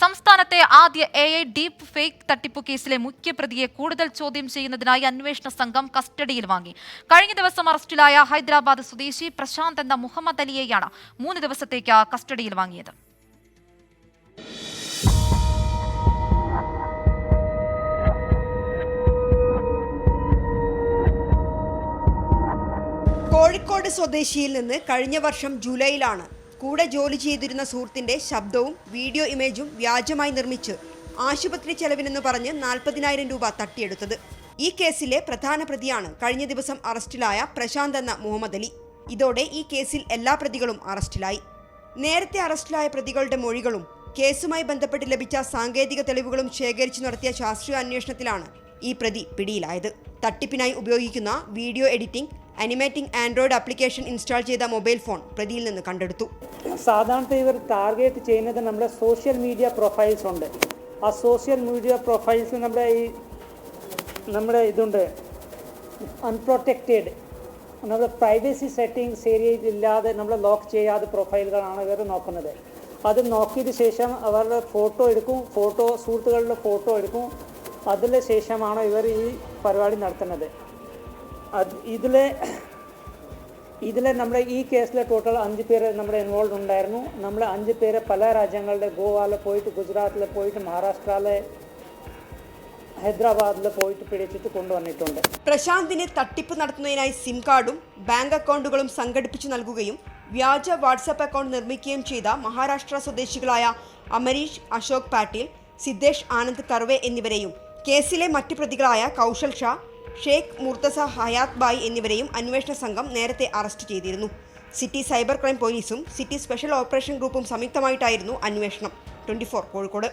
സംസ്ഥാനത്തെ ആദ്യ AI deep fake തട്ടിപ്പു കേസിലെ മുഖ്യപ്രതിയെ കൂടുതൽ ചോദ്യം ചെയ്യുന്നതിനായി അന്വേഷണ സംഘം കസ്റ്റഡിയിൽ വാങ്ങി. കഴിഞ്ഞ ദിവസം അറസ്റ്റിലായ ഹൈദരാബാദ് സ്വദേശി പ്രശാന്ത് എന്ന മുഹമ്മദ് അലിയെയാണ് 3 ദിവസത്തേക്ക് കസ്റ്റഡിയിൽ വാങ്ങിയത്. കോഴിക്കോട് സ്വദേശിയിൽ നിന്ന് കഴിഞ്ഞ വർഷം ജൂലൈയിലാണ് കൂടെ ജോലി ചെയ്തിരുന്ന സുഹൃത്തിന്റെ ശബ്ദവും വീഡിയോ ഇമേജും വ്യാജമായി നിർമ്മിച്ച് ആശുപത്രി ചെലവിനെന്ന് പറഞ്ഞ് 40,000 രൂപ തട്ടിയെടുത്തത്. ഈ കേസിലെ പ്രധാന പ്രതിയാണ് കഴിഞ്ഞ ദിവസം അറസ്റ്റിലായ പ്രശാന്ത് എന്ന മുഹമ്മദ് അലി. ഇതോടെ ഈ കേസിൽ എല്ലാ പ്രതികളും അറസ്റ്റിലായി. നേരത്തെ അറസ്റ്റിലായ പ്രതികളുടെ മൊഴികളും കേസുമായി ബന്ധപ്പെട്ട് ലഭിച്ച സാങ്കേതിക തെളിവുകളും ശേഖരിച്ചു നടത്തിയ ശാസ്ത്രീയ അന്വേഷണത്തിലാണ് ഈ പ്രതി പിടിയിലായത്. തട്ടിപ്പിനായി ഉപയോഗിക്കുന്ന video editing, animating android application install ചെയ്ത മൊബൈൽ ഫോൺ പ്രതിയിൽ നിന്ന് കണ്ടെടുത്തു. സാധാരണ ഇവർ ടാർഗറ്റ് ചെയ്യുന്നത് നമ്മുടെ സോഷ്യൽ മീഡിയ പ്രൊഫൈൽസ് ഉണ്ട്. ആ സോഷ്യൽ മീഡിയ പ്രൊഫൈൽസ് നമ്മുടെ ഇതുണ്ട് അൺപ്രൊട്ടക്റ്റഡ്, നമ്മുടെ പ്രൈവസി സെറ്റിംഗ്സ് ഏരിയയിലില്ലാതെ നമ്മൾ ലോക്ക് ചെയ്യാതെ പ്രൊഫൈലുകളാണ് ഇവർ നോക്കുന്നത്. അത് നോക്കിയതിന് ശേഷം അവരുടെ ഫോട്ടോ എടുക്കും, സുഹൃത്തുക്കളുടെ ഫോട്ടോ എടുക്കും. അതിന് ശേഷമാണ് ഇവർ ഈ പരിപാടി നടത്തുന്നത്. ഇതിലെ നമ്മുടെ ഈ കേസിലെ ടോട്ടൽ 5 പേര് നമ്മുടെ ഇൻവോൾവ് ഉണ്ടായിരുന്നു. നമ്മൾ 5 പേര് പല രാജ്യങ്ങളുടെ ഗോവയിൽ പോയിട്ട്, ഗുജറാത്തിൽ പോയിട്ട്, മഹാരാഷ്ട്രയിലെ ഹൈദരാബാദിൽ പോയിട്ട് പിടിച്ചിട്ട് കൊണ്ടുവന്നിട്ടുണ്ട്. പ്രശാന്തിനെ തട്ടിപ്പ് നടത്തുന്നതിനായി സിം കാർഡും ബാങ്ക് അക്കൗണ്ടുകളും സംഘടിപ്പിച്ചു നൽകുകയും വ്യാജ വാട്സാപ്പ് അക്കൗണ്ട് നിർമ്മിക്കുകയും ചെയ്ത മഹാരാഷ്ട്ര സ്വദേശികളായ അമരീഷ് അശോക് പാട്ടീൽ, സിദ്ധേഷ് ആനന്ദ് കർവെ എന്നിവരെയും കേസിലെ മറ്റ് പ്രതികളായ കൗശൽ ഷാ, ഷേഖ് മുർത്തസ ഹയാത്ത് ബായ് എന്നിവരെയും അന്വേഷണ സംഘം നേരത്തെ അറസ്റ്റ് ചെയ്തിരുന്നു. സിറ്റി സൈബർ ക്രൈം പോലീസും സിറ്റി സ്പെഷ്യൽ ഓപ്പറേഷൻ ഗ്രൂപ്പും സംയുക്തമായിട്ടായിരുന്നു അന്വേഷണം. 24 കോഴിക്കോട്.